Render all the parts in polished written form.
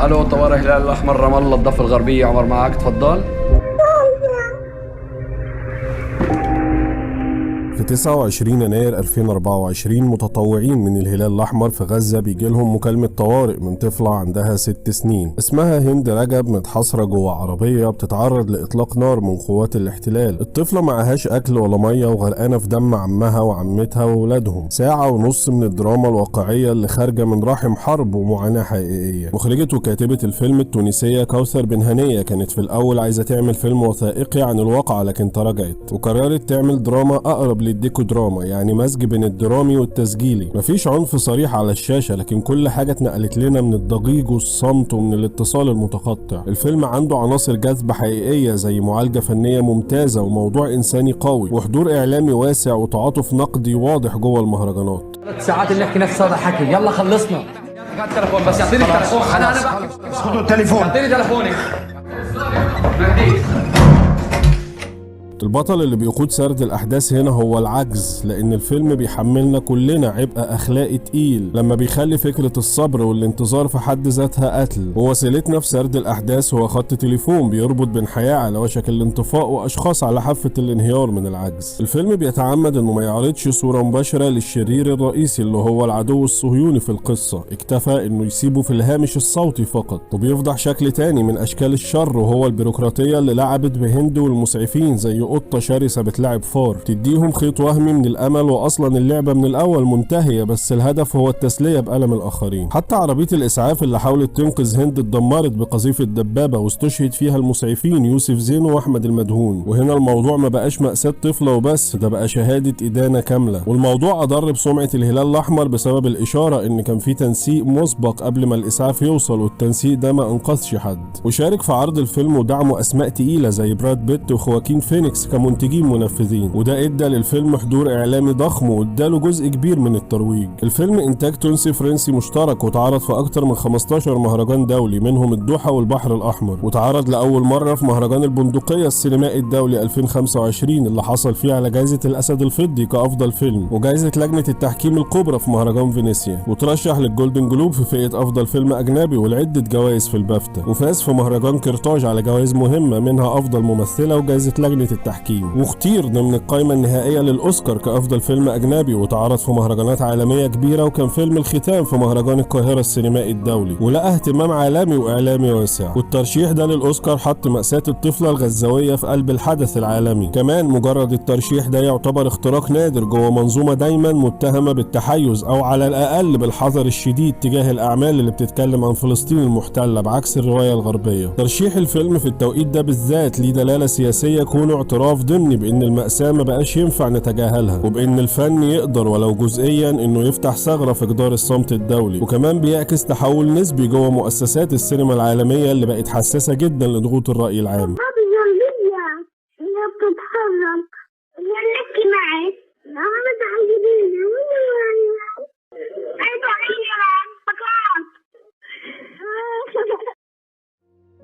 الو، طوارئ الهلال الاحمر رام الله الضفه الغربيه، عمر معك، تفضل. في 29 يناير 2024 متطوعين من الهلال الأحمر في غزة بيجي لهم مكالمة طوارئ من طفلة عندها 6 سنين اسمها هند رجب، متحاصرة جوه عربية بتتعرض لإطلاق نار من قوات الاحتلال. الطفلة معهاش أكل ولا مية وغرقانة في دم عمها وعمتها وولادهم. ساعة ونص من الدراما الواقعية اللي خارجة من رحم حرب ومعاناة حقيقية. مخرجة وكاتبة الفيلم التونسية كوثر بن هنية كانت في الأول عايزة تعمل فيلم وثائقي عن الواقع، لكن تراجعت وقررت تعمل دراما أقرب للديكو دراما، يعني مزج بين الدرامي والتسجيلي. مفيش عنف صريح على الشاشة، لكن كل حاجة اتنقلت لنا من الضجيج والصمت ومن الاتصال المتقطع. الفيلم عنده عناصر جذب حقيقية زي معالجة فنية ممتازة وموضوع إنساني قوي وحضور إعلامي واسع وتعاطف نقدي واضح جوه المهرجانات. 3 ساعات اللي نحكي نفس هذا حكي، يلا خلصنا. التليفون بس، يعطيني التليفون. انا بحكي، خذوا التليفون، يعطيني تليفوني. البطل اللي بيقود سرد الأحداث هنا هو العجز، لأن الفيلم بيحملنا كلنا عبء أخلاقي تقيل لما بيخلي فكرة الصبر والانتظار في حد ذاتها قتل. ووسيلتنا في سرد الأحداث هو خط تليفون بيربط بين حياة على وشك الانطفاء وأشخاص على حافة الانهيار من العجز. الفيلم بيتعمد إنه ما يعرضش صورة مباشرة للشرير الرئيسي اللي هو العدو الصهيوني في القصة، اكتفى إنه يسيبه في الهامش الصوتي فقط، وبيفضح شكل تاني من أشكال الشر وهو البيروقراطية اللي لعبت بهند والمسعفين زي قطة شرسة بتلعب فار، تديهم خيط وهمي من الأمل، وأصلا اللعبة من الأول منتهية بس الهدف هو التسلية بألم الآخرين. حتى عربية الإسعاف اللي حاولت تنقذ هند اتدمرت بقذيفة دبابة واستشهد فيها المسعفين يوسف زينو وأحمد المدهون. وهنا الموضوع ما بقاش مأساة طفلة وبس، ده بقى شهادة إدانة كاملة. والموضوع أضر بسمعة الهلال الأحمر بسبب الإشارة إن كان في تنسيق مسبق قبل ما الإسعاف يوصل، والتنسيق ده ما أنقذش حد. وشارك في عرض الفيلم ودعمه أسماء تقيلة زي براد بيت وخواكين فينيكس كمنتجين منفذين، وده ادى للفيلم حضور اعلامي ضخم واداله جزء كبير من الترويج. الفيلم انتاج تونسي فرنسي مشترك واتعرض في اكتر من 15 مهرجان دولي منهم الدوحة والبحر الاحمر، واتعرض لاول مرة في مهرجان البندقية السينمائي الدولي 2025 اللي حصل فيه على جائزة الاسد الفضي كافضل فيلم وجائزة لجنة التحكيم الكبرى في مهرجان فينيسيا، وترشح للجولدن جلوب في فئة افضل فيلم اجنبي ولعدة جوائز في البافتا، وفاز في مهرجان كرتاج على جوائز مهمة منها افضل ممثلة وجائزة لجنة التحكيم، واختير ضمن القائمة النهائية للأوسكار كأفضل فيلم أجنبي، وتعرض في مهرجانات عالمية كبيرة وكان فيلم الختام في مهرجان القاهرة السينمائي الدولي، ولقى اهتمام عالمي وإعلامي واسع. والترشيح ده للأوسكار حط مأساة الطفلة الغزاوية في قلب الحدث العالمي. كمان مجرد الترشيح ده يعتبر اختراق نادر جوه منظومة دايما متهمة بالتحيز أو على الأقل بالحذر الشديد تجاه الأعمال اللي بتتكلم عن فلسطين المحتلة بعكس الرواية الغربية. ترشيح الفيلم في التوقيت ده بالذات ليه دلالة سياسية كونه اعتراف ضمني بأن المأساة ما بقاش ينفع نتجاهلها، وبأن الفن يقدر ولو جزئيا انه يفتح ثغرة في جدار الصمت الدولي، وكمان بيعكس تحول نسبي جوه مؤسسات السينما العالمية اللي بقت حساسة جدا لضغوط الرأي العام. هي بتتحرك نحكي معك محمد عجبيني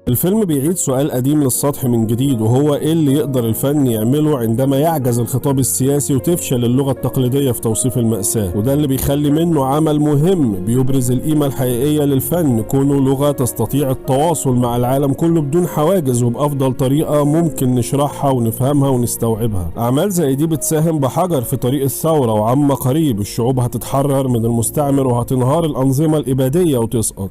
الفيلم بيعيد سؤال قديم للسطح من جديد، وهو ايه اللي يقدر الفن يعمله عندما يعجز الخطاب السياسي وتفشل اللغة التقليدية في توصيف المأساة، وده اللي بيخلي منه عمل مهم بيبرز القيمة الحقيقية للفن، كونه لغة تستطيع التواصل مع العالم كله بدون حواجز وبأفضل طريقة ممكن نشرحها ونفهمها ونستوعبها. أعمال زي دي بتساهم بحجر في طريق الثورة، وعما قريب الشعوب هتتحرر من المستعمر وهتنهار الأنظمة الإبادية وتسقط.